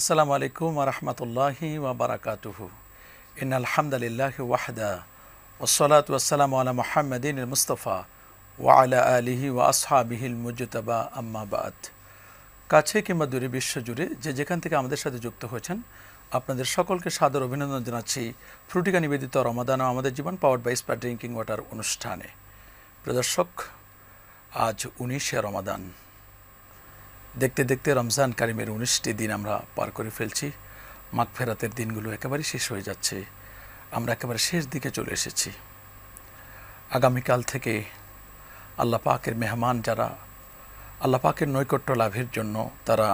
আসসালামু আলাইকুম ওয়া রাহমাতুল্লাহি ওয়া বারাকাতুহু। ইন্নাল হামদালিল্লাহি ওয়াহদা ওয়াসসালাতু ওয়াসসালামু আলা মুহাম্মাদিনিল মুস্তাফা ওয়া আলা আলিহি ওয়া আসহাবিহিল মুজতাবা আম্মা বাদ। কাছে কিংবা দূরে বিশ্বজুড়ে যে যেখান থেকে আমাদের সাথে যুক্ত হয়েছেন আপনাদের সকলকে সাদর অভিনন্দন জানাচ্ছি ফ্রুটিকা নিবেদিত রমাদান ও আমাদের জীবন powered by Spar drinking water অনুষ্ঠানে। প্রিয় দর্শক, আজ 19শে রমাদান। দেখতে দেখতে রমজান কারিমের 19টি দিন আমরা পার করে ফেলছি। মাগফিরাতের দিনগুলো একেবারে শেষ হয়ে যাচ্ছে, আমরা একেবারে শেষ দিকে চলে এসেছি। আগামীকাল থেকে আল্লাহ পাকের মেহমান যারা আল্লাহ পাকের নৈকট্য লাভের জন্য তারা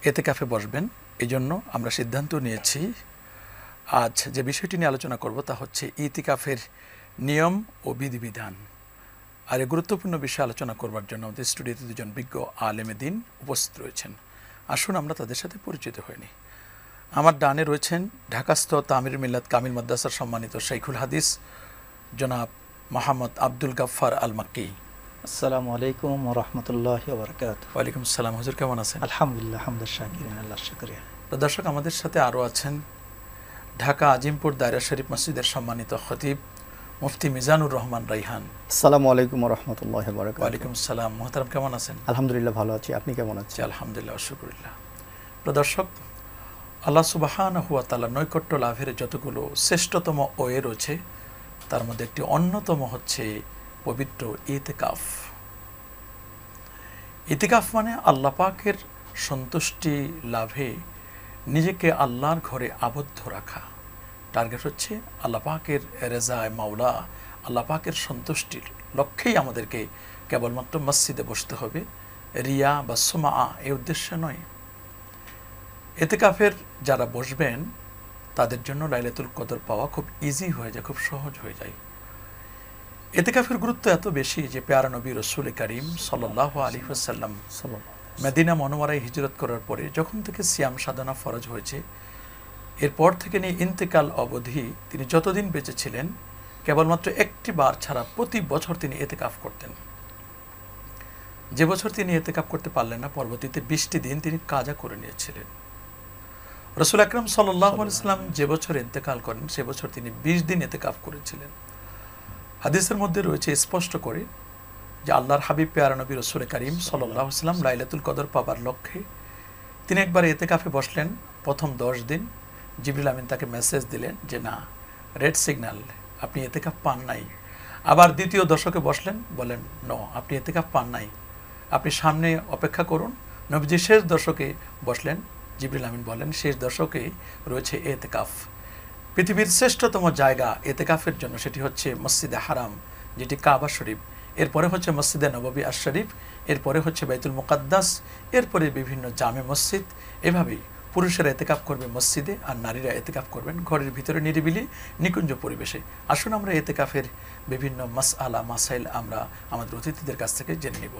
এতেকাফে বসবেন। এই জন্য আমরা সিদ্ধান্ত নিয়েছি আজ যে বিষয়টি নিয়ে আলোচনা করব তা হচ্ছে ইতিকাফের নিয়ম ও বিধিবিধান। আর এই গুরুত্বপূর্ণ বিষয়ে আলোচনা করবার জন্য আমাদের স্টুডিওতে দুজন বিজ্ঞ আলেমে দ্বীন উপস্থিত রয়েছেন। আসুন আমরা তাদের সাথে পরিচিত হইনি। আমার ডানে রয়েছেন ঢাকাস্থ তামির মিল্লাত কামিল মাদ্রাসার সম্মানিত শাইখুল হাদিস জনাব মোহাম্মদ আব্দুল গাফফার আল মাক্কি। আসসালামু আলাইকুম ওয়া রাহমাতুল্লাহি ওয়া বারাকাতুহু। ওয়া আলাইকুম আসসালাম। হুজুর কেমন আছেন? আলহামদুলিল্লাহ, হামদুল শাকিরিন, আল্লাহর শুকরিয়া। দর্শক, আমাদের সাথে আরও আছেন ঢাকা আজিমপুর দায়রা শরীফ মসজিদের সম্মানিত খতিব মুফতি মিজানুর রহমান রাইহান। আসসালামু আলাইকুম ওয়া রাহমাতুল্লাহি ওয়া বারাকাতুহু। ওয়া আলাইকুম আসসালাম। মোহতারাম কেমন আছেন? আলহামদুলিল্লাহ ভালো আছি, আপনি কেমন আছেন? আলহামদুলিল্লাহ, শুকরিল্লাহ। দর্শক, আল্লাহ সুবহানাহু ওয়া তাআলা নৈকট্য লাভের যতগুলো শ্রেষ্ঠতম ওয়ে রয়েছে তার মধ্যে একটি অন্যতম হচ্ছে পবিত্র ইতিকাফ। ইতিকাফ মানে আল্লাহ পাকের সন্তুষ্টি লাভে নিজেকে আল্লাহর ঘরে আবদ্ধ রাখা। টার্গেট হচ্ছে আল্লাহ পাকের রেজায় মাওলা, আল্লাহ পাকের সন্তুষ্টির লক্ষ্যেই আমাদেরকে কেবলমাত্র মসজিদে বসতে হবে, রিয়া বা সুমা এই উদ্দেশ্যে নয়। ইতিকাফের যারা বসবেন তাদের জন্য লাইলাতুল কদর পাওয়া খুব ইজি হয়ে যায়, খুব সহজ হয়ে যায়। ইতিকাফের গুরুত্ব এত বেশি যে পেয়ারা নবী রসুল করিম সাল্লাল্লাহু আলাইহি ওয়াসাল্লাম মদিনা মুনাওয়ারায় হিজরত করার পরে যখন থেকে সিয়াম সাধনা ফরজ হয়েছে, এরপর থেকে নিয়ে ইন্তেকাল অবধি তিনি যতদিন বেঁচে ছিলেন কেবলমাত্র একটি বার ছাড়া প্রতি বছর তিনি ইতিকাফ করতেন। যে বছর তিনি ইতিকাফ করতে পারলেন না, পরবর্তীতে 20টি দিন তিনি কাজা করে নিয়েছিলেন। রাসূল আকরাম সাল্লাল্লাহু আলাইহি ওয়াসাল্লাম যে বছর ইন্তেকাল করেন সে বছর তিনি 20 দিন ইতিকাফ করেছিলেন। হাদিসের মধ্যে রয়েছে স্পষ্ট করে যে আল্লাহর হাবিব পেয়ারা নবী রাসূল করিম সাল্লাল্লাহু আলাইহি ওয়াসাল্লাম লাইলাতুল কদর পাবার লক্ষ্যে তিনি একবার ইতিকাফে বসলেন। প্রথম 10 দিন জিবরিল আমিন তাকে মেসেজ দিলেন যে না, রেড সিগন্যাল, আপনি ইতিকাফ পান নাই। আবার দ্বিতীয় দশকে বসলেন, বলেন নো, আপনি ইতিকাফ পান নাই, আপনি সামনে অপেক্ষা করুন। নবীজি শেষ দশকে বসলেন, জিবরিল আমিন বলেন শেষ দশকে রয়েছে ইতিকাফ। পৃথিবীর শ্রেষ্ঠতম জায়গা ইতিকাফের জন্য সেটি হচ্ছে মসজিদে হারাম, যেটি কাবা শরীফ, এরপরে হচ্ছে মসজিদে নববী আশ শরীফ, এরপরে হচ্ছে বাইতুল মুকাদ্দাস, এরপরে বিভিন্ন জামে মসজিদ। এভাবেই পুরুষেরা ইতিকাফ করবে মসজিদে আর নারীরা ইতিকাফ করবেন ঘরের ভিতরে নিরিবিলি নিকুঞ্জ পরিবেশে। আসুন আমরা ইতিকাফের বিভিন্ন মাসআলা মাসাইল আমরা আমাদের অতিথিদের কাছ থেকে জেনে নিব।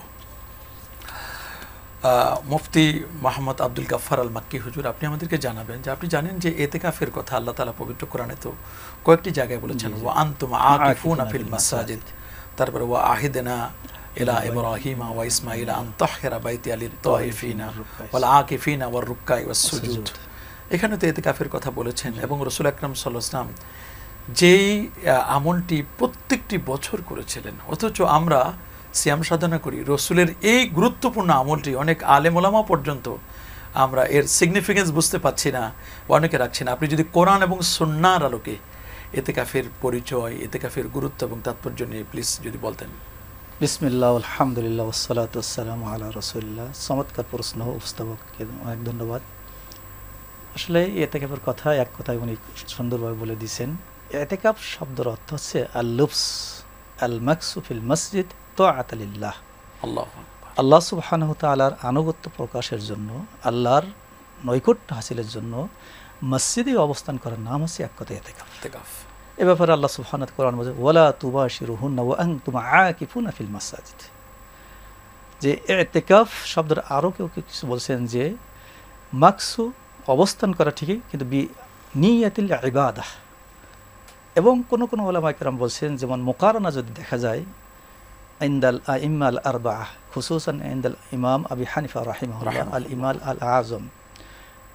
মুফতি মোহাম্মদ আব্দুল গাফফার আল মাক্কি হুজুর, আপনি আমাদেরকে জানাবেন যে আপনি জানেন যে ইতিকাফের কথা আল্লাহ তাআলা পবিত্র কোরআনে তো কয়েকটি জায়গায় বলেছেন, ওয়া আনতুম আকিফুনা ফিল মাসাজিদ, তারপরে ওয়া আহিদনা ইলা ইব্রাহিমা ওয়া ইসমাঈলা আন তাহহিরা বাইতিয়া লিত-তাইফিনা ওয়াল আকিফিনা ওয়ার রুকআই ওয়াস সুজুদ। এখানে তো ইতিকাফের কথা বলেছেন এবং রাসূল আকরাম সাল্লাল্লাহু আলাইহি ওয়াসাল্লাম যেই আমলটি প্রত্যেকটি বছর করেছিলেন, অথচ আমরা সিয়াম সাধনা করি। রসুলের এই গুরুত্বপূর্ণ আমলটি অনেক আলেম ওলামা পর্যন্ত আমরা এর সিগনিফিকেন্স বুঝতে পারছি না, অনেকে রাখছি না। আপনি যদি কোরআন এবং সুন্নাহর আলোকে ইতিকাফের পরিচয়, ইতিকাফের গুরুত্ব এবং তাৎপর্য নিয়ে প্লিজ যদি বলতেন। বিসমিল্লাহ, আলহামদুলিল্লাহ, ওয়াসসালাতু ওয়াসসালামু আলা রাসূলিল্লাহ। চমৎকার প্রশ্ন, উপস্থাপককে অনেক ধন্যবাদ। আসলে ইতিকাফের কথা এক কথায় উনি সুন্দরভাবে বলে দিয়েছেন। ইতিকাফ শব্দের অর্থ হচ্ছে আল লুবস আল মাকসু ফিল মসজিদ তাআতাল লিল্লাহ। আল্লাহ সুবহানাহু ওয়া তাআলার আনুগত্য প্রকাশের জন্য, আল্লাহর নৈকট্য হাসিলের জন্য মসজিদে অবস্থান করার নাম হচ্ছে এক কথায় ইতিকাফ। এ ব্যাপারে আল্লাহ সুবহানাহু ওয়া তাআলা কোরআন বলেন, ওয়ালা তুবাশিরুহুন্না ওয়া আনতুম আকিফুনা ফিল মাসাজিদ। যে ইতিকাফ শব্দের আরও কেউ কিছু বলছেন যে মাকসু অবস্থান করা ঠিকই, কিন্তু নিয়াতিল ইবাদাহ। এবং কোন কোন উলামা কিরাম বলছেন, যেমন মুকারনা যদি দেখা যায় ইনদাল আইম্মাল আরবাআহ, খুসুসান ইনদাল ইমাম আবি হানিফা রাহিমাহুল্লাহ আল ইমাম আল আযম,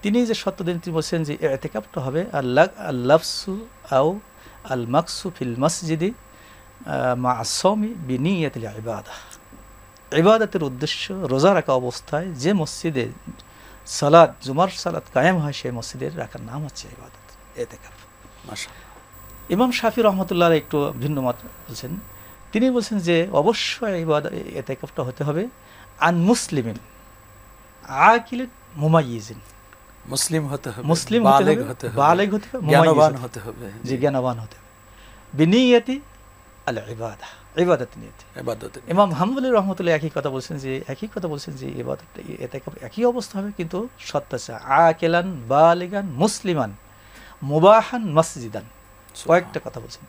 তিনি যে শর্ত দিন তিনি বলছেন যে এতেকাফটা হবে আল্লাফসু আও আল মাকসু ফিল মসজিদি মা আসমি বিনিয়াতিল ইবাদা। ইবাদতের উদ্দেশ্য রোজা রাখা অবস্থায় যে মসজিদে সালাত জুমার সালাত কায়েম হয় সেই মসজিদের রাখার নাম হচ্ছে ইবাদত, এতেকাফ। মাশাআল্লাহ। ইমাম শাফি রহমতুল্লাহ একটু ভিন্ন মত বলছেন। তিনি বলছেন যে অবশ্যই এতেকাফটা হতে হবে আন মুসলিমিন আকিলিন মুমাইয়িজিন, মুসলিম হতে হবে, মুসলিম বালেগ হতে হবে, বালেগ হতে হবে, জ্ঞানবান হতে হবে, যে জ্ঞানবান হতে হবে, বিনিয়াতি আল ইবাদা, ইবাদত নিয়তি। ইবাদত। ইমাম হাম্বলি রহমতুল্লাহ একই কথা বলছেন যে ইবাদত এতেকাফ একই অবস্থা হবে, কিন্তু শর্ত আছে আকিলান বালিগান মুসলিমান মুবাহান মসজিদান। কয়েকটা কথা বলছেন,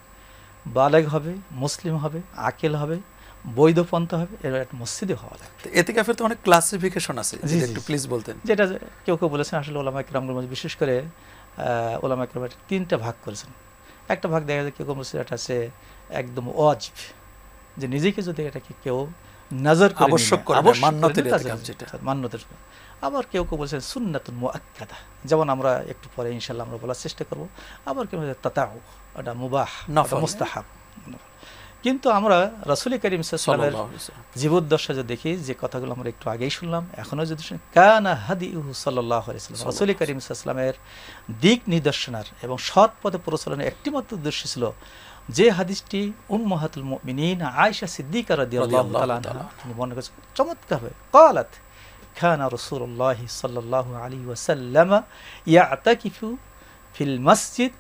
বালেগ হবে, মুসলিম হবে, আকিল হবে, বৈধ পন্থা হবে, এর একটা মসজিদে হওয়া লাগবে। এতেকাফের তো অনেক ক্লাসিফিকেশন আছে, জি, জি, একটু প্লিজ বলতেন। যেটা কেউ কেউ বলেছেন আসলে ওলামা কিরামগুলোর মধ্যে বিশেষ করে ওলামা কিরাম তিনটা ভাগ করেছেন। একটা ভাগ দেখা যায় কেউ কেউ বলছে এটা আছে একদম ওয়াজিব, যে নিজেকে যদি এটাকে কেউ নজর করে আবশ্যক করে মান্যতের এতেকাফ যেটা। মান্যতের। আবার কেউ কেউ বলছেন সুন্নাতুন মুআক্কাদা, যেমন আমরা একটু পরে ইনশাআল্লাহ আমরা বলার চেষ্টা করব। আবার কেউ বলছে তাতাউ, এটা মুবাহ, এটা মুস্তাহাব। কিন্তু আমরা রাসূল করিম সাল্লাল্লাহু আলাইহি ওয়াসাল্লামের জীবদ্দশা যে দেখি, যে কথাগুলো আমরা একটু আগেই শুনলাম, এখনো যদি শুনি, কানা হাদিউহু সাল্লাল্লাহু আলাইহি ওয়াসাল্লাম, রাসূল করিম সাল্লাল্লাহু আলাইহি ওয়াসাল্লামের দিক নির্দেশনার এবং সৎ পথে প্রচলনের একটিমাত্র উদ্দেশ্য ছিল যে হাদিসটি উম্মাহাতুল মুমিনিন আয়েশা সিদ্দিকা রাদিয়াল্লাহু তাআলা আনহা তিনি বর্ণনা করেছেন চমৎকারভাবে। ক্বালাত কানা রাসূলুল্লাহ সাল্লাল্লাহু আলাইহি ওয়াসাল্লাম ইয়াতাকিফু ফিল মসজিদ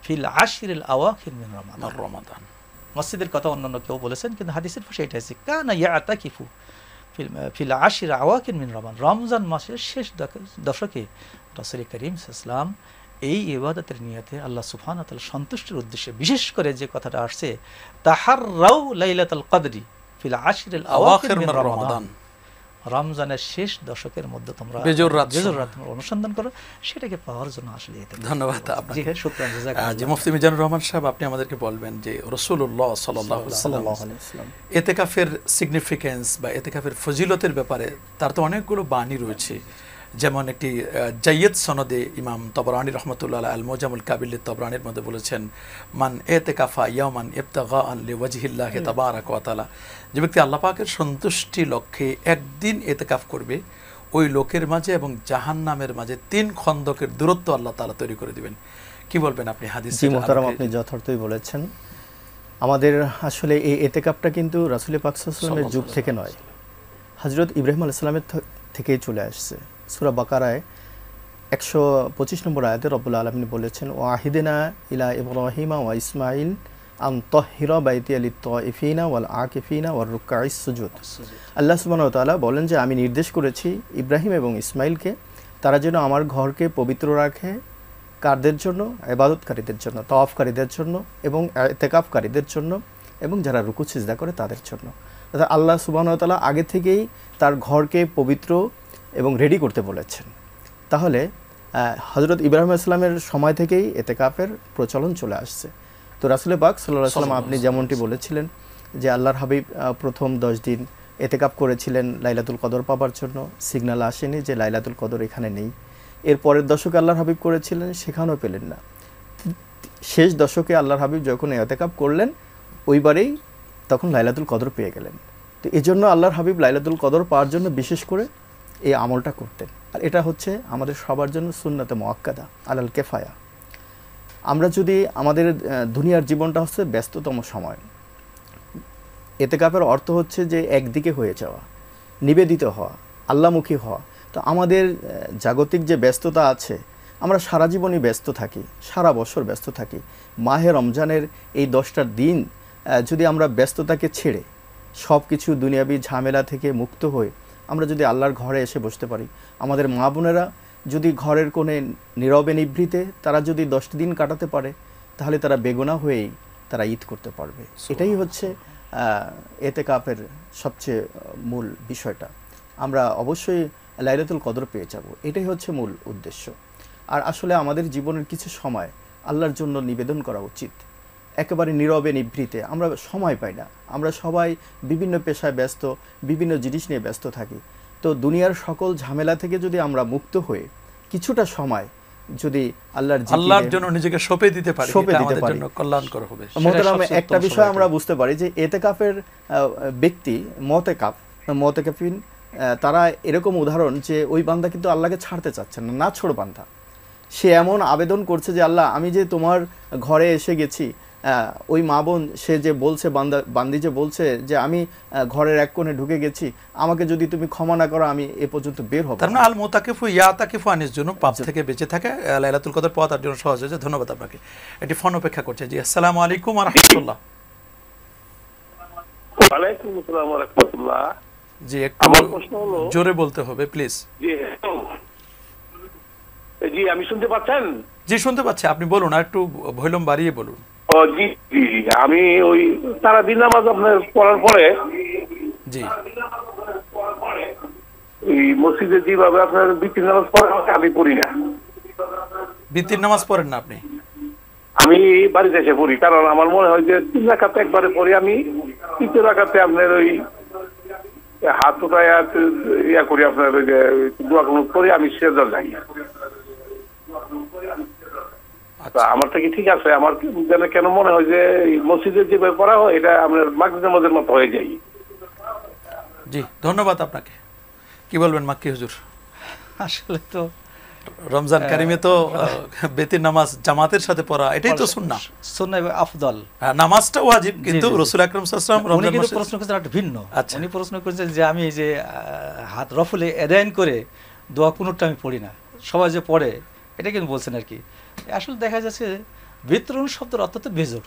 ফিল আশরিল আওয়াখির মিন রমাদান। মসজিদের কথা অন্যান্য কেউ বলেছেন, কিন্তু হাদিসের ভাষা এটা আছে কানা ইয়াতাকিফু ফিল আশরিল আওয়াখির মিন রমজান মাসের শেষ দশকে রাসূল করিম সাল্লাল্লাহু আলাইহি ওয়াসাল্লাম এই ইবাদতের নিয়তে আল্লাহ সুবহানাহু ওয়া তাআলা সন্তুষ্টির উদ্দেশ্যে, বিশেষ করে যে কথাটা আসছে তাহাররাউ লাইলাতুল কদরি ফিল আশরিল আওয়াখির মিন রমাদান, রমজানের শেষ দশকের মধ্যে তোমরা বেজোর রাত তোমরা অনুসন্ধান করো, সেটাকে পাওয়ার জন্য আসলে এটা। ধন্যবাদ আপনাকে। জি হ্যাঁ, শুকরান, জাযাকাল্লাহ। জি মুফতি মিজানুর রহমান সাহেব, আপনি আমাদেরকে বলবেন যে রাসূলুল্লাহ সাল্লাল্লাহু আলাইহি ওয়াসাল্লাম এতেকাফের সিগনিফিকেন্স বা এতেকাফের ফজিলতের ব্যাপারে তার তো অনেকগুলো বাণী রয়েছে। যেমন একটি জাইয়দ সনদে ইমাম তবরানী রহমতুল্লাহ আল মুজামুল কাবিল তবরানীর মধ্যে বলেছেন, মান এতেকাফা ইয়ামান ইবতাগাআন লিওয়াজহিল্লাহি তাবারাকা ওয়া তাআলা, যে ব্যক্তি আল্লাহ পাকের সন্তুষ্টি লক্ষ্যে একদিন এতেকাফ করবে, ওই লোকের মাঝে এবং জাহান্নামের মাঝে 3 খন্দকের দূরত্ব আল্লাহ তাআলা তৈরি করে দিবেন। কি বলবেন আপনি হাদিস? জি মুহতারাম, আপনি যথার্থই বলেছেন। আমাদের আসলে এই এতেকাফটা কিন্তু রাসূল পাক সাল্লাল্লাহু আলাইহি ওয়াসাল্লামের যুগ থেকে নয়, হযরত ইব্রাহিম আলাইহিস সালামের থেকেই চলে আসছে। সূরা বাকারায় 125 নম্বর আয়াতে রব্বুল আলামিন বলেছেন, ওয়াহিদিনা ইলা ইব্রাহিমা ওয়া ইসমাঈল আন তাহহিরা বাইতিয়া লিত-তাইফিনা ওয়াল আকিফিনা ওয়ার রুকআইস সুজুদ। আল্লাহ সুবহানাহু ওয়া তাআলা বলেন যে আমি নির্দেশ করেছি ইব্রাহিম এবং ইসমাইলকে, তারা যেন আমার ঘরকে পবিত্র রাখে কারদের জন্য, ইবাদতকারীদের জন্য, তাওয়াফকারীদের জন্য এবং ইতিকাফকারীদের জন্য, এবং যারা রুকু সিজদা করে তাদের জন্য। অর্থাৎ আল্লাহ সুবহানাহু ওয়া তাআলা আগে থেকেই তার ঘরকে পবিত্র এবং রেডি করতে বলেছেন। তাহলে হযরত ইব্রাহিম আলাইহিস সালামের সময় থেকেই ইতিকাফের প্রচলন চলে আসছে। তো রাসূল পাক সাল্লাল্লাহু আলাইহি ওয়াসাল্লাম আপনি যেমনটি বলেছিলেন যে আল্লাহর হাবিব প্রথম 10 দিন ইতিকাফ করেছিলেন লাইলাতুল কদর পাবার জন্য, সিগন্যাল আসেনি যে লাইলাতুল কদর এখানে নেই। এর পরের দশকে আল্লাহর হাবিব করেছিলেন, সেখানেও পেলেন না। শেষ দশকে আল্লাহর হাবিব যখন ইতিকাফ করলেন, ওইবারেই তখন লাইলাতুল কদর পেয়ে গেলেন। তো এজন্য আল্লাহর হাবিব লাইলাতুল কদর পাওয়ার জন্য বিশেষ করে এই আমলটা করতেন। আর এটা হচ্ছে আমাদের সবার জন্য সুন্নাতে মুআক্কাদা আলাল কিফায়া। আমরা যদি আমাদের দুনিয়ার জীবনটা হচ্ছে ব্যস্ততম সময়, ইতিকাফের অর্থ হচ্ছে যে একদিকে হয়ে যাওয়া, নিবেদিত হওয়া, আল্লাহমুখী হওয়া। তো আমাদের জাগতিক যে ব্যস্ততা আছে, আমরা সারা জীবনই ব্যস্ত থাকি, সারা বছর ব্যস্ত থাকি। মাহে রমজানের এই 10টা দিন যদি আমরা ব্যস্ততাকে ছেড়ে সব কিছু দুনিয়াবি ঝামেলা থেকে মুক্ত হয়ে আমরা যদি আল্লাহর ঘরে এসে বসতে পারি, আমাদের মা বোনেরা যদি ঘরের কোণে নীরবে নিভৃতে তারা যদি 10 দিন কাটাতে পারে, তাহলে তারা বেগুনাহ হয়েই তারা ঈদ করতে পারবে। এটাই হচ্ছে ইতিকাফের সবচেয়ে মূল বিষয়টা। আমরা অবশ্যই লাইলাতুল কদর পেয়ে যাব, এটাই হচ্ছে মূল উদ্দেশ্য। আর আসলে আমাদের জীবনের কিছু সময় আল্লাহর জন্য নিবেদন করা উচিত। একেবারে নীরবে নিভৃতে আমরা সময় পাই না, আমরা সবাই বিভিন্ন পেশায় ব্যস্ত, বিভিন্ন জিনিস নিয়ে ব্যস্ত থাকি। তো দুনিয়ার সকল ঝামেলা থেকে যদি আমরা মুক্ত হয়ে কিছুটা সময় যদি আল্লাহর জন্য নিজেকে সঁপে দিতে পারি, সঁপে এটা দিতে আমাদের পারি। জন্য কল্যাণকর হবে। মোহতারাম, সবচেয়ে একটা উত্তম বিষয় সময় আমরা এটা। বুঝতে পারি যে এতেকাফের ব্যক্তি মুতাকাফিন তারা এরকম উদাহরণ যে ওই বান্দা কিন্তু আল্লাহকে ছাড়তে চাচ্ছে না, না ছোড় বান্দা। সে এমন আবেদন করছে যে আল্লাহ, আমি যে তোমার ঘরে এসে গেছি, ওই মা বোন সে যে বলছে, বান্দি যে বলছে যে আমি ঘরের এক কোণে ঢুকে গেছি, আমাকে যদি তুমি ক্ষমা না করো আমি এ পর্যন্ত বের হব তার না। মানে আল মুতাকিফু ইয়াতাকিফু আনিস জন্য পাপ থেকে বেঁচে থাকে লাইলাতুল কদর পাওয়া তার জন্য সহজ হয়েছে। ধন্যবাদ আপনাকে। এটি ফোন অপেক্ষা করছে। জি, আসসালামু আলাইকুম ওয়া রাহমাতুল্লাহ। ওয়ালাইকুম আসসালাম ওয়া রাহমাতুল্লাহ। জি, একটু আমার প্রশ্ন হলো, জোরে বলতে হবে প্লিজ। জি আমি শুনতে পাচ্ছেন? জি, শুনতে পাচ্ছি, আপনি বলুন, আর একটু ভলিউম বাড়িয়ে বলুন। ও জি জি, আমি ওই সারাদিন নামাজ আপনার পড়ার পরে জি, এই মসজিদে যেভাবে আপনার বিতির নামাজ পড়া হয় আমি পড়ি না। বিতির নামাজ পড়েন না আপনি? আমি বাড়িতে এসে পড়ি, কারণ আমার মনে হয় যে 3 রাকাত একবারে পড়ি আমি, 3 রাকাতে আপনার ওই হাত উঠায় ইয়া করি, আপনার ওই যে দোয়া করি, আমি সেজদা যাই। তা আমারটা কি ঠিক আছে? আমার যেন কেন মনে হয় যে মসজিদে যেভাবে পড়া হয় এটা আপনার মাগরিবের নামাজের মতো হয়ে যায়। জি, ধন্যবাদ আপনাকে। কি বলবেন মাক্কি হুজুর? আসলে তো রমজান কারিমে তো বেতির নামাজ জামাতের সাথে পড়া এটাই তো সুন্নাহ। সুন্নাহ এবং আফদল। নামাজটা ওয়াজিব, কিন্তু জি, জি। রাসূল আকরাম সাল্লাল্লাহু আলাইহি ওয়াসাল্লাম উনি রমজান কিন্তু মাসে প্রশ্ন করেছেন একটা ভিন্ন। আচ্ছা। উনি প্রশ্ন করেছেন যে আমি এই যে হাত রফুলে এদায়ন করে দোয়া কুনুতটা আমি পড়ি না, সবাই যে পড়ে, এটা কিন্তু বলছেন আর কি। আসলে দেখা যাচ্ছে বিতরণ শব্দের অর্থ তো বেজোর।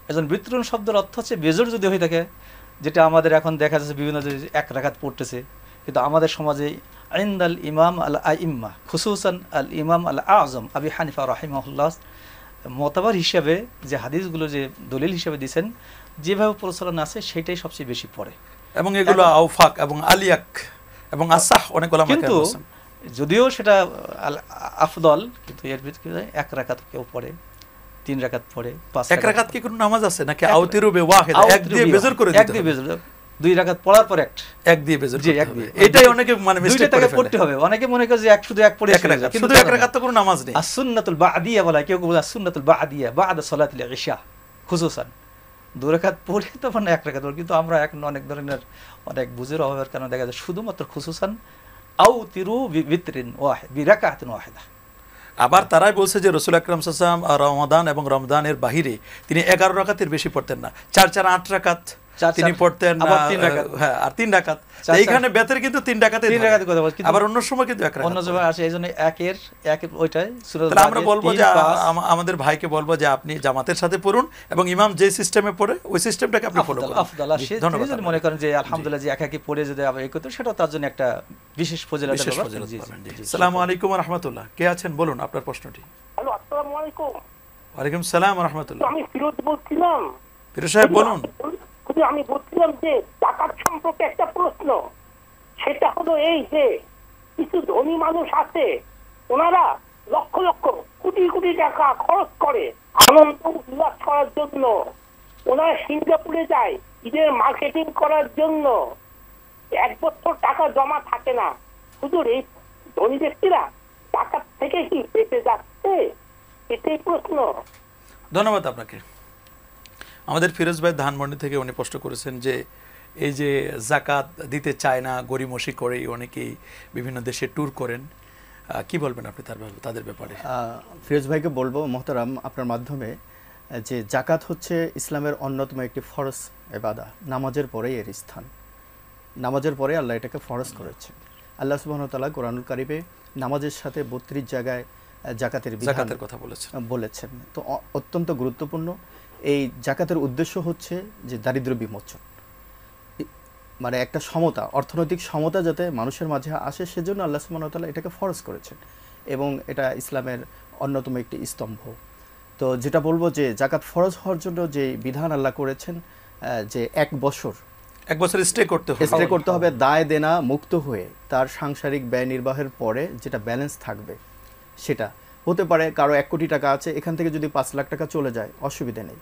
একজন বিতরণ শব্দের অর্থ হচ্ছে বেজোর যদি হয়ে থাকে, যেটা আমাদের এখন দেখা যাচ্ছে বিভিন্ন যে 1 রাকাত পড়তেছে, কিন্তু আমাদের সমাজে ইনদাল ইমাম আল আইম্মা খুসুসান আল ইমাম আল আযম আবি হানিফা রাহিমাহুল্লাহ মতবার হিসাবে যে হাদিসগুলো যে দলিল হিসাবে দিয়েছেন, যেভাবে প্রচলন আছে সেটাই সবচেয়ে বেশি পড়ে। এবং এগুলো আউফাক এবং আলিয়াক এবং আসাহ অনেক ওলামা কিন্তু কেরাম বলেছেন। যদিও সেটা আফদল, কিন্তু এর ভিতরে 1 রাকাত কেউ পড়ে, 3 রাকাত পড়ে, 5 এক রাকাত কি কোনো নামাজ আছে নাকি আউতিরু বে ওয়াহিদা, এক দিয়ে বেজর করে এক দিতে দিয়ে হবে? বেজর, 2 রাকাত পড়ার পর এক দিয়ে বেজর জি, করতে এক হবে। দিয়ে। এটাই অনেকে মানে দুইটা মিস্টেক তাকে করে পড়তে ফেলে। হবে। অনেকে মনে করে যে শুধু এক পড়ে এক রাকাত, শুধু এক রাকাত তো কোনো নামাজ নেই। সুন্নাতুল বাদিয়া বলা, কেউ কেউ বলে সুন্নাতুল বাদিয়া বাদা সালাতুল ইশা খুসুসান 2 রাকাত পড়ে তখন 1 রাকাত পড়ে। কিন্তু আমরা এখন অনেক ধরনের অনেক বুঝের অভাবের কারণে দেখা যায় শুধুমাত্র খুসুসান আউতিরু বিতরিন ওয়াহিদ বিরাকাতিন ওয়াহিদা। আবার তারাই বলছে যে রাসূল আকরাম সাল্লাল্লাহু আলাইহি ওয়াসাল্লাম রমাদান এবং রমজানের বাহিরে তিনি 11 রাকাতের বেশি পড়তেন না, 4 8 রাকাত তিনি পড়তেন, আবার 3 রাকাত। হ্যাঁ, আর 3 রাকাত। চার- এইখানে বেতের কিন্তু 3 রাকাতে 3 রাকাতের কথা বলছি, কিন্তু আবার অন্য সময় কিন্তু 1 রাকাত। অন্য সময় আসে, এইজন্য একের ওইটাই সূরা তাহলে আমরা বলবো যে আমাদের ভাইকে বলবো যে আপনি জামাতের সাথে পড়ুন এবং ইমাম যে সিস্টেমে পড়ে ওই সিস্টেমটাকে আপনি ফলো করুন। আফদল। আর জি, সে ধন্যবাদ যদি মনে করেন যে আলহামদুলিল্লাহ যে একাকি পড়ে যদি আবার এই করতে, সেটাও তার জন্য একটা বিশেষ ফজিলতের বিশেষ ব্যাপার। ফজিলত জি, পাবেন। জি, জি। জি। আসসালামু আলাইকুম ওয়া রাহমাতুল্লাহ। কে আছেন বলুন আপনার প্রশ্নটি। হ্যালো, আসসালামু আলাইকুম। ওয়ালাইকুম সালাম ওয়া রাহমাতুল্লাহ। আমি ফিরোজ বলছিলাম। ফিরোজ সাহেব বলুন। আমি বলছিলাম যে টাকার সম্পর্কে একটা প্রশ্ন, সেটা হলো এই যে কিছু ধনী মানুষ আছে, ওনারা লক্ষ লক্ষ কোটি কোটি টাকা খরচ করে আনন্দ উল্লাস করার জন্য। ওনারা সিঙ্গাপুরে যায় ঈদের মার্কেটিং করার জন্য, 1 বছর টাকা জমা থাকে না। শুধু এই ধনী ব্যক্তিরা টাকা থেকে কি বেঁচে যাচ্ছে? এটাই প্রশ্ন। ধন্যবাদ আপনাকে। আমাদের ফিরোজ ভাই ধানমন্ডি থেকে উনি প্রশ্ন করেছেন যে এই যে জাকাত দিতে চায় না, গরিমসি করে অনেকেই বিভিন্ন দেশে ট্যুর করেন, কি বলবেন আপনি তাদের ব্যাপারে? ফিরোজ ভাইকে বলবো মোহতারাম আপনার মাধ্যমে যে জাকাত হচ্ছে ইসলামের অন্যতম একটি ফরজ ইবাদত, নামাজের পরেই এর স্থান। নামাজের পরে আল্লাহ এটাকে ফরজ করেছেন। আল্লাহ সুবহানাহু ওয়া তাআলা কোরআনুল কারিমে নামাজের সাথে 32 জায়গায় জাকাতের জাকাতের কথা বলেছেন। তো অত্যন্ত গুরুত্বপূর্ণ। এই জাকাতের উদ্দেশ্য হচ্ছে যে দারিদ্র্য বিমোচন, মানে একটা সমতা, অর্থনৈতিক সমতা যাতে মানুষের মাঝে আসে, সেজন্য আল্লাহ সুবহানাহু ওয়া তাআলা এটাকে ফরজ করেছেন এবং এটা ইসলামের অন্যতম একটি স্তম্ভ। তো যেটা বলবো যে জাকাত ফরজ হওয়ার জন্য যে বিধান আল্লাহ করেছেন, যে 1 বছর স্টে করতে হবে দায় দেনা মুক্ত হয়ে, তার সাংসারিক ব্যয় নির্বাহের পরে যেটা ব্যালেন্স থাকবে সেটা হতে পারে কারো 1 কোটি টাকা আছে, এখান থেকে যদি 5 লাখ টাকা চলে যায় অসুবিধা নেই,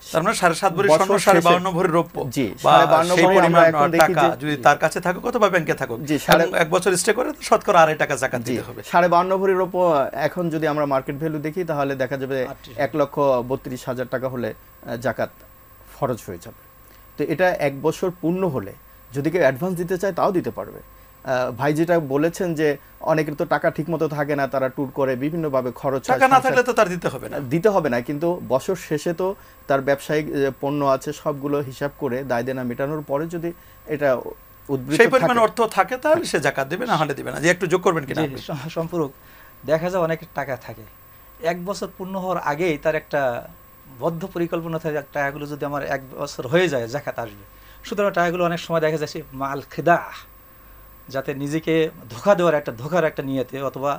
তার মানে 7.5 ভরি স্বর্ণ, বছর শেষে- 52 ভরি রৌপ্য, জি, বা 52 সেই ভরি আমরা পরিমাণ এখন দেখি টাকা যে- যদি তার কাছে থাকুক অথবা ব্যাংকে থাকুক, জি, এবং 1 বছর স্টে করে তো শতকরা 2.5 টাকা জাকাত জি, দিতে হবে। 52 ভরির ওপর এখন যদি আমরা মার্কেট ভ্যালু দেখি তাহলে দেখা যাবে 1,32,000 টাকা হলে জাকাত ফরজ হয়ে যাবে। তো এটা 1 বছর পূর্ণ হলে যদি কেউ অ্যাডভান্স দিতে চায় তাও দিতে পারবে। ভাই যেটা বলেছেন যে অনেকের তো টাকা ঠিকমতো থাকে না, তারা ট্যুর করে বিভিন্নভাবে খরচ হয়, টাকা না থাকলে তো তার দিতে হবে না। দিতে হবে না, কিন্তু বছর শেষে তো তার ব্যবসায়িক পণ্য আছে সবগুলো হিসাব করে দায় দেনা মেটানোর পরে যদি এটা উদ্বৃত্ত সেই পরিমাণ থাকে- অর্থ থাকে তাহলে সে জাকাত দেবে, না হলে দিবে না। যে একটু যোগ করবেন কিনা জি, আপনি? সম্পূরক দেখা যায় অনেক টাকা থাকে, 1 বছর পূর্ণ হওয়ার আগেই তার একটা বদ্ধ পরিকল্পনা থাকে, টাকাগুলো যদি আমার 1 বছর হয়ে যায় জাকাত আসবে। সুতরাং টাকাগুলো অনেক সময় দেখা যাচ্ছে মাল খিদা, যাতে নিজেকে ধোঁকা দেওয়ার একটা ধোঁকার একটা নিয়তে অথবা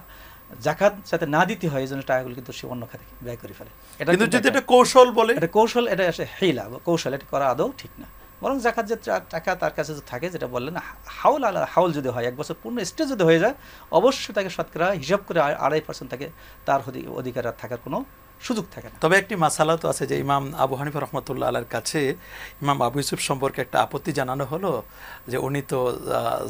জাকাত যাতে না দিতে হয় এই জন্য টাকাগুলো কিন্তু সে অন্য খাতে ব্যয় করে ফেলে। এটা কিন্তু কিন্তু যদি একটা- এটা কৌশল বলে, এটা কৌশল, এটা আসে হেইলা বা কৌশল, এটা করা আদৌ ঠিক না। বরং জাকাত যে টাকা তার কাছে যে থাকে, যেটা বললেন হাউল আলা হাউল যদি হয়, 1 বছর পূর্ণ স্টেজ যদি হয়ে যায়, অবশ্যই তাকে শতকরা হিসাব করে 2.5% তাকে তার অধিকার আর থাকার কোনো সুযোগ থাকে না। তবে একটি মাসালা তো আছে যে ইমাম আবু হানিফা রহমতুল্লাহ আলার কাছে ইমাম আবু ইউসুফ সম্পর্কে একটা আপত্তি জানানো হলো যে উনি তো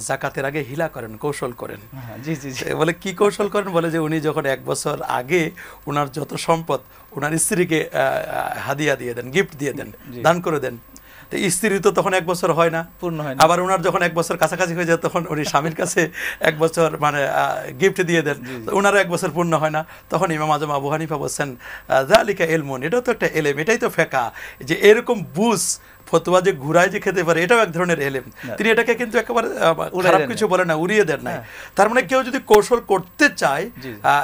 জাকাতের আগে হিলা করেন, কৌশল করেন। হ্যাঁ, জি জি জি। বলে কি কৌশল করেন? বলে যে উনি যখন 1 বছর আগে উনার যত সম্পদ উনার স্ত্রীকে হাদিয়া দিয়ে দেন, গিফট দিয়ে দেন, জি। দান করে দেন। তো স্ত্রী তো তখন 1 বছর হয় না, পূর্ণ হয় না। আবার ওনার যখন 1 বছর কাছাকাছি হয়ে যায় তখন উনি স্বামীর কাছে 1 বছর মানে গিফট দিয়ে দেন, তো ওনারও 1 বছর পূর্ণ হয় না। তখন ইমাম আজম আবু হানিফা বলছেন যালিকা ইলমুন, এটাও তো একটা এলেম, এটাই তো ফেকা, যে এরকম বুঝ ফতোয়া যে ঘুরায় যে খেতে পারে এটাও এক ধরনের এলেম। তিনি এটাকে কিন্তু একেবারে খারাপ কিছু বলে না, উড়িয়ে দেন নাই। তার মানে কেউ যদি কৌশল করতে চায়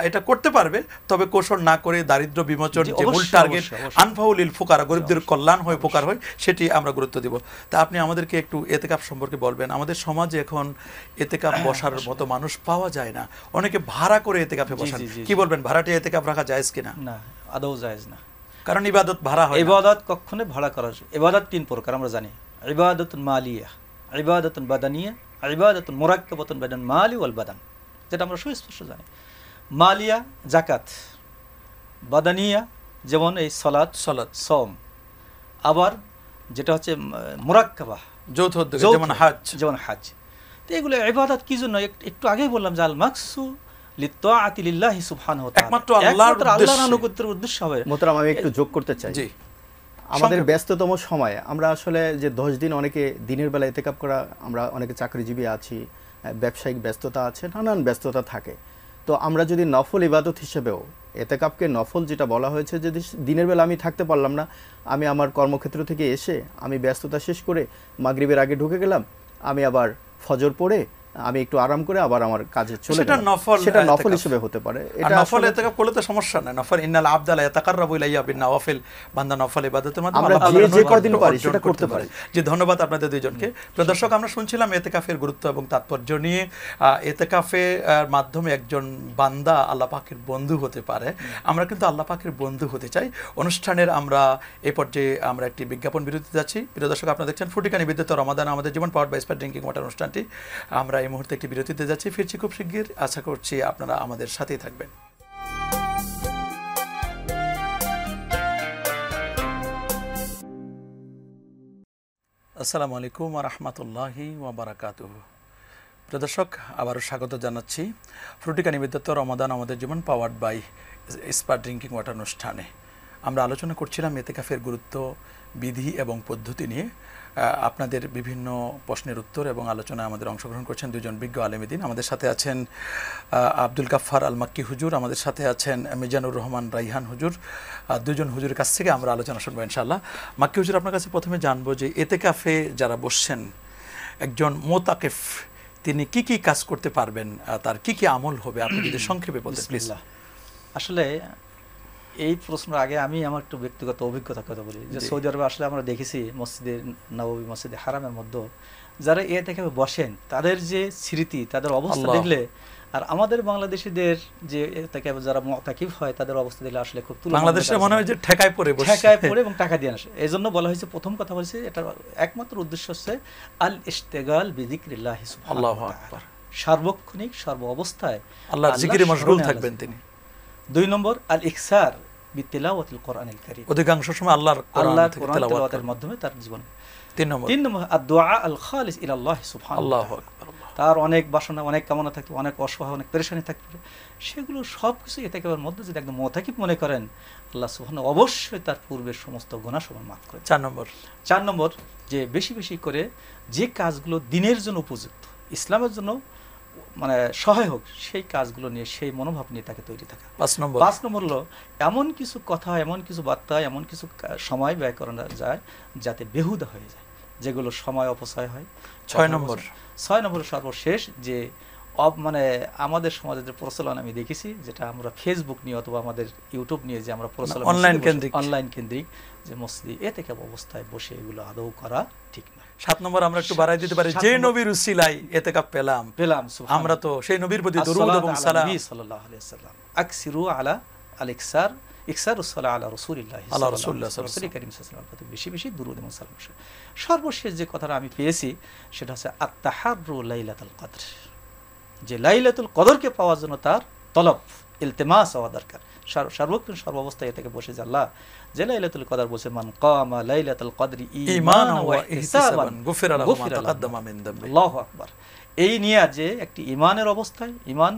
এটা করতে পারবে, তবে কৌশল না করে দারিদ্র বিমোচন যে মূল টার্গেট, আনফাউলিল ফুকারা, গরিবদের কল্যাণ হয়, উপকার হয়, সেটি আমরা গুরুত্ব দিব। তা আপনি আমাদেরকে একটু এতেকাফ সম্পর্কে বলবেন। আমাদের সমাজে এখন এতেকাফ বসার মতো মানুষ পাওয়া যায় না, অনেকে ভাড়া করে এতেকাফে বসান। কি বলবেন, ভাড়াটে এতেকাফ রাখা জায়েজ কিনা? না, আদৌ জায়েজ না। কারণ ইবাদত ভাড়া হয় না। ইবাদত কখনো ভাড়া করা যায়। ইবাদত 3 প্রকার আমরা জানি, ইবাদতুন মালিয়া, ইবাদতুন বাদানিয়া, ইবাদতুন মুরাক্কাবাতুন বাইনাল মালি ওয়াল বাদান, যেটা আমরা সুস্পষ্ট জানি। মালিয়া জাকাত, বাদানিয়া যেমন এই সালাত, সওম, আবার যেটা হচ্ছে মুরাক্কাবা যৌথ উদ্যোগে, যেমন হাজ। তো এগুলো ইবাদত কি জন্য? একটু আগেই বললাম যে আল মাকসু লিত্তাআতি লিল্লাহি সুবহানাহু ওয়া তাআলা, একমাত্র আল্লাহর আনুগত্যের উদ্দেশ্য হবে। মোহতারাম, আমি একটু যোগ করতে চাই। জি, আমাদের ব্যস্ততম সময়ে আমরা আসলে যে 10 দিন অনেকে দিনের বেলা ইতিকাফ করা, আমরা অনেকে চাকরিজীবী আছি, ব্যবসায়িক ব্যস্ততা আছে, নানান ব্যস্ততা থাকে। তো আমরা যদি নফল ইবাদত হিসেবেও ইতিকাফকে নফল যেটা বলা হয়েছে, যদি দিনের বেলা আমি থাকতে পারলাম না, আমি আমার কর্মক্ষেত্র থেকে এসে আমি ব্যস্ততা শেষ করে মাগরিবের আগে ঢুকে গেলাম, আমি আবার ফজর পড়ে আমি একটু আরাম করে আবার আমার কাজে চলে সেটা গেলাম, নফল, সেটা নফল হিসেবে হতে পারে। এটা নফল ইতিকাফ করলে তো সমস্যা নাই। নফল ইন্নাল আবদা লা ইয়াতাকাররাবু ইলাইয়া বিন-নওয়াফিল, বান্দা নফল ইবাদতের মাধ্যমে আমরা আল্লাহ যে কদিন পারি সেটা করতে পারি। জি, ধন্যবাদ আপনাদের দুইজনকে। প্রিয় দর্শক, আমরা শুনছিলাম ইতিকাফের গুরুত্ব এবং তাৎপর্য নিয়ে। ইতিকাফের মাধ্যমে একজন বান্দা আল্লাহ পাকের বন্ধু হতে পারে। আমরা কিন্তু আল্লাহ পাকের বন্ধু হতে চাই। অনুষ্ঠানের আমরা এই পর্যায়ে আমরা একটি বিজ্ঞাপন বিরতিতে যাচ্ছি। প্রিয় দর্শক, আপনারা দেখছেন ফুটিকা নিবেদিত রমাদান আমাদের জীবন, powered by Spar drinking water অনুষ্ঠানটি। আমরা এই মুহূর্তে একটি বিরতিতে যাচ্ছি, ফিরছি খুব শিগগির। আশা করছি আপনারা আমাদের সাথেই থাকবেন। আসসালামু আলাইকুম ওয়া রাহমাতুল্লাহি ওয়া বারাকাতুহু। প্রিয় দর্শক, আবারও স্বাগত জানাচ্ছি ফ্রুটিকা নিবেদিত রমাদান আমাদের জীবন, powered by Spar drinking water অনুষ্ঠানে। আমরা আলোচনা করছিলাম ইতিকাফের গুরুত্ব, বিধি এবং পদ্ধতি নিয়ে। আপনাদের বিভিন্ন প্রশ্নের উত্তর এবং আলোচনায় আমাদের অংশগ্রহণ করছেন দুজন বিজ্ঞ আলেমীদ্বীন। আমাদের সাথে আছেন আব্দুল গাফফার আল মাক্কি হুজুর, আমাদের সাথে আছেন মিজানুর রহমান রাইহান হুজুর। দুজন হুজুরের কাছ থেকে আমরা আলোচনা শুনবো ইনশাআল্লাহ। মাক্কি হুজুর, আপনার কাছে প্রথমে জানবো যে ইতিকাফে যারা বসছেন, একজন মোতাকিফ তিনি কি কি কাজ করতে পারবেন, তার কি কি আমল হবে, আপনি যদি সংক্ষেপে বলতেন প্লিজ। আসলে এই প্রশ্নের আগে আমি আমার একটু ব্যক্তিগত অভিজ্ঞতার কথা বলি যে সৌদি আরবে আসলে আমরা দেখেছি মসজিদে নববী, মসজিদে হারামের মধ্যে যারা ইতিকাফে বসেন তাদের যে স্মৃতি, তাদের অবস্থা দেখলে, আর আমাদের বাংলাদেশিদের যে ইতিকাফে যারা মুতাকিফ হয় তাদের অবস্থা দেখলে আসলে খুব তুলনা। বাংলাদেশে মনে হয় যে ঠেকায় পড়ে এবং টাকা দিয়ে আসে। এই জন্য বলা হয়েছে, প্রথম কথা বলছি, এটার একমাত্র উদ্দেশ্য হচ্ছে আল ইশতিগাল বিযিকরিল্লাহি সুবহানাহু ওয়া তাআলা, সার্বক্ষণিক সর্ব অবস্থায় আল্লাহর জিকিরে মশগুল থাকবেন তিনি। 2 নম্বর আল ইকসার বিতিলাওয়াতিল কোরআনিল কারীম, অধিকাংশ সময় আল্লাহর আল্লাহর থেকে কোরআন তেলাওয়াত তেলাওয়াতের করেন। মাধ্যমে তার জীবন। 3 নম্বর 3 নম্বর আদ-দুআ আল খালিস ইলাল্লাহ সুবহানাহু ওয়া আল্লাহু তাআলা। আকবার। তার অনেক বাসনা, অনেক কামনা থাকতো, অনেক অসহায়, অনেক পেরেশানি থাকতো, সেগুলো সব কিছু ইতিকাফের মধ্যে যদি একদম মুতাকিব মনে করেন, আল্লাহ সুবহানাহু অবশ্যই তার পূর্বের সমস্ত গুনাহ সমান মাফ করে। 4 নম্বর 4 নম্বর যে বেশি বেশি করে যে কাজগুলো দিনের জন্য উপযুক্ত, ইসলামের জন্য মানে সহায়ক, সেই কাজগুলো নিয়ে, সেই মনোভাব নিয়ে তাকে তৈরি থাকা। 5 নম্বর 5 নম্বর হলো এমন কিছু কথা, এমন কিছু বার্তা, এমন কিছু সময় ব্যয় করা যায় যাতে বেহুদা হয়ে যায়, যেগুলো সময় অপচয় হয়। 6 নম্বর 6 নম্বর সর্বশেষ যে মানে আমাদের সমাজে যে প্রচলন আমি দেখেছি, যেটা আমরা ফেসবুক নিয়ে অথবা আমাদের ইউটিউব নিয়ে যে আমরা প্রচলন অনলাইন কেন্দ্রিক যে মসজিদে ইতিকাফ অবস্থায় বসে এগুলো আদৌ করা ঠিক না। 7 নম্বর আমরা একটু বাড়াই দিতে পারি, যে নবীর উসিলায় ইতিকাফ পেলাম, আমরা তো সেই নবীর প্রতি দরুদ এবং সালাম সাল্লাল্লাহু আলাইহি ওয়াসাল্লাম, আকসিরু আলা আল-ইকসার, ইকসারুস সালাহ আলা রাসূলিল্লাহ সাল্লাল্লাহু আলাইহি ওয়াসাল্লাম, বেশি বেশি দরুদ এবং সালাম। সর্বশেষ যে কথাটা আমি পেয়েছি সেটা হচ্ছে আত-তাহাররু লাইলাতুল কদর, যে লাইলাতুল কদরকে পাওয়ার জন্য তার তলব, ইলতিমাস হওয়া দরকার। সর্বক্ষণ সর্বাবস্থায় থেকে বসে যে আল্লাহ যে লাইলাতুল কদর বলছে, মান কামা লাইলাতুল কদরি ঈমানান ওয়া ইহতিসাবান গুফিরা লাহু মা তাকাদ্দামা মিন যামবি। আল্লাহু আকবার। এই নিয়ে যে একটি ঈমানের অবস্থায়, ঈমান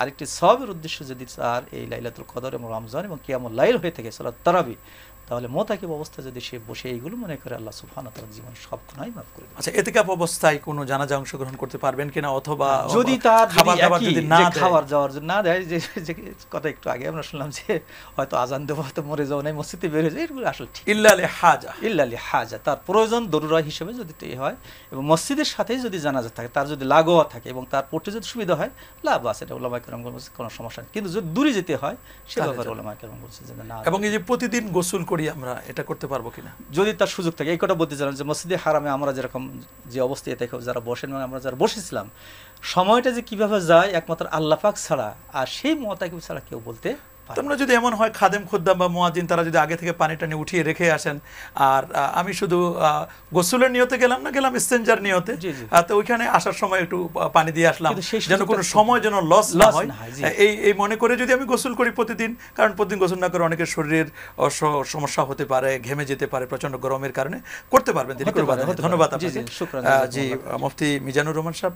আরেকটি সওয়াবের উদ্দেশ্য যদি তার এই লাইলাতুল কদর এবং রমজান এবং কিয়ামুল লাইল হয়ে থাকে, সালাত তারাবি, তাহলে মুতাকিব অবস্থা যদি সে বসে এইগুলো মনে করে, আল্লাহ সুবহানাহু ওয়া তাআলা জীবন সব গুনাহ মাফ করে দেন। আচ্ছা, ইতিকাফ অবস্থায় কোনো জানাজা অংশগ্রহণ করতে পারবেন কিনা, অথবা যদি তার খাবার যদি না দেয়, খাবার যাওয়ার জন্য না দেয়, যে কথা একটু আগে আমরা শুনলাম যে হয়তো আজান দেবো, হয়তো মরে যাও নাই, মসজিদে বের হয়ে যায়, এগুলো আসলে ঠিক ইল্লা লিহাজা, ইল্লা লিহাজা, তার প্রয়োজন দরুরা হিসেবে যদি হয় এবং মসজিদের সাথেই যদি জানাজা থাকে, তার যদি লাগোয়া থাকে এবং তার পড়তে যদি সুবিধা হয়, লাভ আছে, এটা উলামায়ে কেরাম বলছে কোনো সমস্যা নেই। কিন্তু যদি দূরে যেতে হয় সে ব্যাপারে উলামায়ে কেরাম বলছে যে না। এবং এই যে প্রতিদিন গোসল করি আমরা, এটা করতে পারবো কিনা যদি তার সুযোগ থাকে। এই কথা বলতে চান যে মসজিদে হারামে আমরা যেরকম যে অবস্থায় থেকে যারা বসেন, আমরা যারা বসেছিলাম, সময়টা যে কিভাবে যায় একমাত্র আল্লাহ পাক ছাড়া আর সেই মুতাকিব ছাড়া কেউ বলতে। তোমরা যদি এমন হয় খাদেম খুদ্দাম বা মুয়াজ্জিন তারা যদি আগে থেকে পানি টানি উঠিয়ে রেখে আসেন, আর আমি শুধু গোসলের নিয়তে গেলাম না, গেলাম ইস্তেঞ্জার নিয়তে, তো ওইখানে আসার সময় একটু পানি দিয়ে আসলাম, যেন কোনো সময় যেন লস না হয়, এই মনে করে যদি আমি গোসল করি প্রতিদিন, কারণ প্রতিদিন গোসল না করে অনেকের শরীরের সমস্যা হতে পারে, ঘেমে যেতে পারে প্রচন্ড গরমের কারণে, করতে পারবেন। ধন্যবাদ আপনাকে। জি, মুফতি মিজানুর রহমান সাহেব,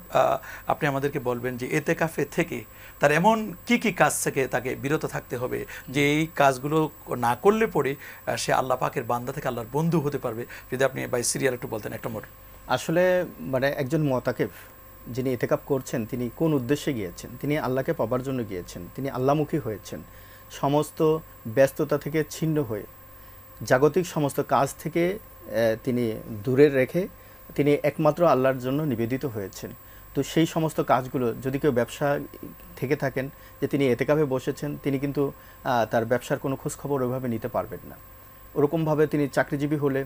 আপনি আমাদেরকে বলবেন যে ইতিকাফে থেকে তার এমন কি কি কাজ থেকে তাকে বিরত থাকতে হবে, যে এই কাজগুলো না করলে পরে সে আল্লাহ পাকের বান্দা থেকে আল্লাহর বন্ধু হতে পারবে। যদি আপনি বাই সিরিয়াল একটু বলতেন। একটা মোট আসলে মানে একজন মুতাকিফ যিনি ইতিকাফ করছেন, তিনি কোন উদ্দেশ্যে গিয়েছেন? তিনি আল্লাহকে পাবার জন্য গিয়েছেন, তিনি আল্লাহমুখী হয়েছেন, সমস্ত ব্যস্ততা থেকে ছিন্ন হয়ে, জাগতিক সমস্ত কাজ থেকে তিনি দূরে রেখে তিনি একমাত্র আল্লাহর জন্য নিবেদিত হয়েছেন। তো সেই সমস্ত কাজগুলো যদি কেউ ব্যবসা থেকে থাকেন, যে তিনি ইতিকাফে বসেছেন, তিনি কিন্তু তার ব্যবসার কোনো খোঁজখবর ওইভাবে নিতে পারবেন না। ওরকমভাবে তিনি চাকরিজীবী হলে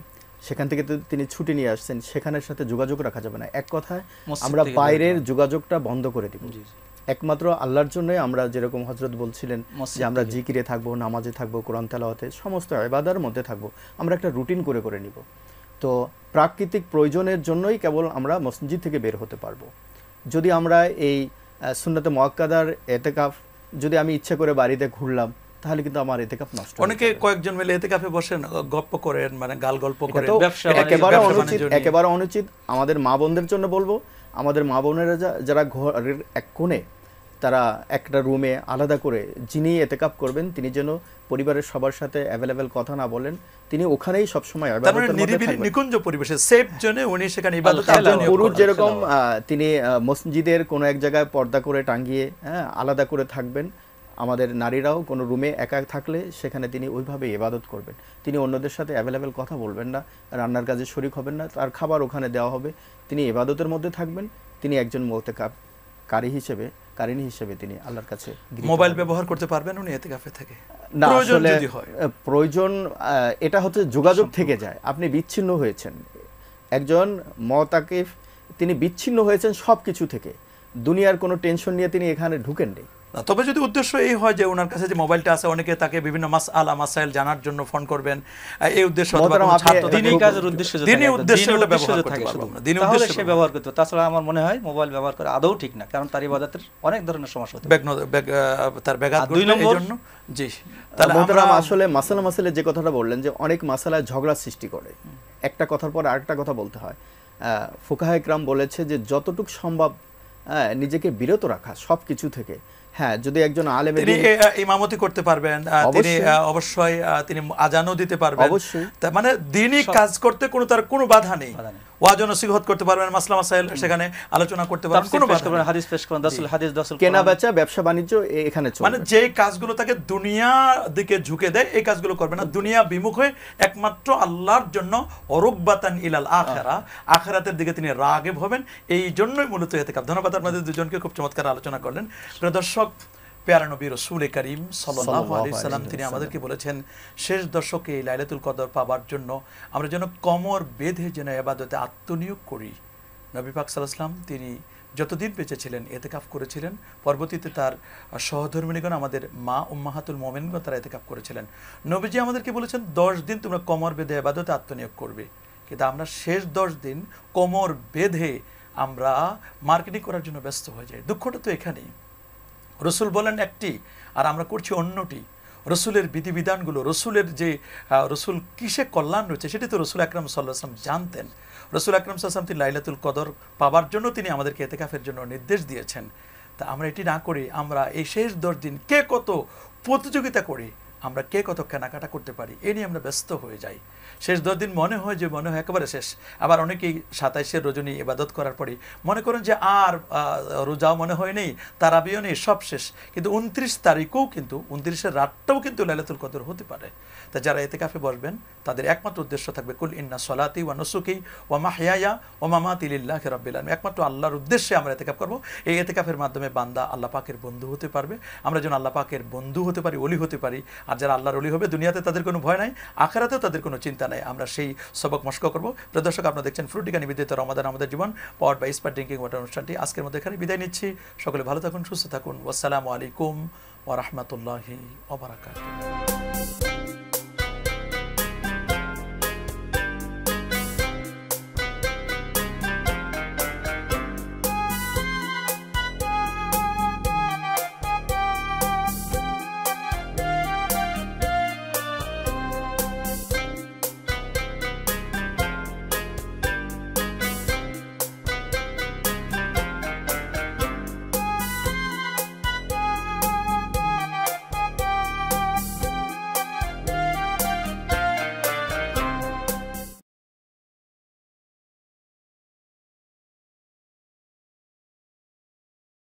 সেখান থেকে তিনি ছুটি নিয়ে আসছেন, সেখানের সাথে যোগাযোগ রাখা যাবে না। এক কথায় আমরা বাইরের যোগাযোগটা বন্ধ করে দিব, একমাত্র আল্লাহর জন্যই আমরা, যেরকম হযরত বলছিলেন যে আমরা জিকিরে থাকবো, নামাজে থাকবো, কোরআন তেলাওয়াতে, সমস্ত ইবাদার মধ্যে থাকবো, আমরা একটা রুটিন করে করে নিব। তো প্রাকৃতিক প্রয়োজনের জন্যই কেবল আমরা মসজিদ থেকে বের হতে পারবো। যদি আমরা এই সুন্নতে মুআক্কাদার ইতিকাফ যদি আমি ইচ্ছা করে বাড়িতে ঘুরলাম, তাহলে কিন্তু আমার ইতিকাফ নষ্ট। অনেকে কয়েকজন মিলে ইতিকাফে বসেন, গল্প করেন, মানে গাল গল্প করেন, একেবারে অনুচিত, একেবারে অনুচিত। আমাদের মা বোনদের জন্য বলবো, আমাদের মা বোনেরা যারা ঘরের এক কোণে, তারা একটা রুমে আলাদা করে যিনি ইতিকাফ করবেন, তিনি যেন পরিবারের সবার সাথে অ্যাভেলেবল কথা না বলেন, তিনি ওখানেই সবসময় ইবাদতের মধ্যে থাকবেন, নিকুঞ্জ পরিবেশে, সেফ জোনে উনি সেখানে ইবাদত করবেন। পুরুষ যেরকম তিনি মসজিদের কোনো এক জায়গায় পর্দা করে টাঙিয়ে আলাদা করে থাকবেন, আমাদের নারীরাও কোনো রুমে একা থাকলে সেখানে তিনি ওইভাবে ইবাদত করবেন। তিনি অন্যদের সাথে অ্যাভেলেবেল কথা বলবেন না, রান্নার কাজে শরীক হবেন না, তার খাবার ওখানে দেওয়া হবে, তিনি ইবাদতের মধ্যে থাকবেন। তিনি একজন কারিনী হিসেবে তিনি আল্লাহর কাছে। মোবাইল ব্যবহার করতে পারবেন উনি ইতিকাফে থেকে? না, আসলে প্রয়োজন এটা হচ্ছে যোগাযোগ থেকে যায়। আপনি বিচ্ছিন্ন হয়েছেন, একজন মুতাকিফ তিনি বিচ্ছিন্ন হয়েছেন সব কিছু থেকে, দুনিয়ার কোনো টেনশন নিয়ে তিনি এখানে ঢুকেন নেই, না, তবে যদি উদ্দেশ্য এই হয় যে ওনার কাছে যে মোবাইলটা আছে, অনেকে তাকে বিভিন্ন মাসাইল জানার জন্য ফোন করবেন, এই উদ্দেশ্য অথবা কোনো ছাত্র দিনী কাজের উদ্দেশ্য যদি দিনী থাকে, উদ্দেশ্যে দিনী ওটা উদ্দেশ্য ব্যবহার যদি করতে থাকে পারবো শুধু, আমরা। দিনী তাহলে উদ্দেশ্যে সে ব্যবহার করতে পারে। তাছাড়া আমার মনে হয় মোবাইল ব্যবহার করা আদৌ ঠিক না, কারণ তার ইবাদতের অনেক ধরনের সমস্যা হতে পারে। তার ব্যাঘাত আর দুই ঘটবে, নম্বর, এইজন্য জি। তাহলে মোহতারাম আমরা আসলে মাসালে যে কথাটা বললেন যে অনেক মাসালায় ঝগড়া সৃষ্টি করে, একটা কথার পর আরেকটা কথা বলতে হয়। ফুকাহা ইকরাম বলেছে যে যতটুকু সম্ভব নিজেকে বিরত রাখা সব কিছু থেকে। হ্যাঁ, যদি একজন আলেম তিনি ইমামতি করতে পারবেন, তিনি অবশ্যই তিনি আজানও দিতে পারবেন, অবশ্যই, তার মানে দিনই কাজ করতে তার কোনো বাধা নেই। ওয়াজ ও নসিহত করতে পারবেন, মাসলা মাসাইল সেখানে আলোচনা করতে পারবেন, কোনো বাধা নেই। হাদিস পেশ করেন, হাদিস কেনা বেচা, ব্যবসা বাণিজ্য এখানে চলবে। মানে যে কাজগুলো তাকে দুনিয়া দিকে ঝুঁকে দেয় এই কাজগুলো করবে না, দুনিয়া বিমুখ হয়ে একমাত্র আল্লাহর জন্য অরুকবাতান ইলাল আখিরা, আখিরাতের দিকে তিনি রাগিব হবেন। এই জন্যই মূলত ইতিকাফ। ধন্যবাদ আপনাদের দুজনকে, খুব চমৎকার আলোচনা করলেন। প্রিয় দর্শক, প্যারা নবী রাসূল করিম সাল্লাল্লাহু আলাইহি সাল্লাম তিনি আমাদেরকে বলেছেন শেষ দশকে লাইলাতুল কদর পাবার জন্য আমরা যেন কোমর বেঁধে যেন ইবাদতে আত্মনিয়োগ করি। নবী পাক সাল্লাল্লাহু আলাইহি সাল্লাম তিনি যতদিন বেঁচে ছিলেন ইতিকাফ করেছিলেন, পরবর্তীতে তার সহধর্মিণীগণ আমাদের মা উম্মাহাতুল মুমিনিন তারা ইতিকাফ করেছিলেন। নবীজি আমাদেরকে বলেছেন 10 দিন তোমরা কোমর বেঁধে ইবাদতে আত্মনিয়োগ করবে, কিন্তু আমরা শেষ 10 দিন কোমর বেঁধে আমরা মার্কেটিং করার জন্য ব্যস্ত হয়ে যাই। দুঃখটা তো এখানেই, রসুল বলেন একটি আর আমরা করছি অন্যটি। রসুলের বিধিবিধানগুলো, রসুলের যে রসুল কিসে কল্যাণ রয়েছে সেটি তো রসুল আকরাম সাল্লাল্লাহু আলাইহি ওয়াসাল্লাম জানতেন। রসুল আকরাম সাল্লাল্লাহু আলাইহি ওয়াসাল্লাম তিনি লাইলাতুল কদর পাবার জন্য তিনি আমাদেরকে ইতিকাফের জন্য নির্দেশ দিয়েছেন। তা আমরা এটি না করি, আমরা এই শেষ 10 দিন কে কত প্রতিযোগিতা করি, আমরা কে কত কেনাকাটা করতে পারি এ নিয়ে আমরা ব্যস্ত হয়ে যাই। শেষ 10 দিন মনে হয় একেবারে শেষ। আবার অনেকেই 27 রজনী ইবাদত করার পরে মনে করেন যে আর রোজাও মনে হয় নেই, তারাবিও নেই, সব শেষ। কিন্তু 29 তারিখও কিন্তু 29-এর রাতটাও কিন্তু লাইলাতুল কদর হতে পারে। তা যারা ইতিকাফে বসবেন তাদের একমাত্র উদ্দেশ্য থাকবে কুল ইন্না সলাতি ওয়া নুসুকি ওয়া মাহইয়ায়া ওয়া মামাতি লিল্লাহি রাব্বিল আলামিন। একমাত্র আল্লাহর উদ্দেশ্যে আমরা ইতিকাফ করব। এই ইতিকাফের মাধ্যমে বান্দা আল্লাহ পাকের বন্ধু হতে পারবে। আমরা যেন আল্লাহ পাকের বন্ধু হতে পারি, ওলি হতে পারি। আর যারা আল্লাহর ওলি হবে দুনিয়াতে তাদের কোনো ভয় নাই, আখিরাতেও তাদের কোনো চিন্তা নাই। আমরা সেই সবক মশক করব। প্রিয় দর্শক, আপনারা দেখছেন ফ্রুটিকা নিবেদিত রমাদান আমাদের জীবন, powered by Spar drinking water অনুষ্ঠানটি আজকের মধ্যে এখানে বিদায় নিচ্ছি। সকলে ভালো থাকুন, সুস্থ থাকুন। আসসালামু আলাইকুম ওয়া রাহমাতুল্লাহি ওয়া বারাকাতুহু।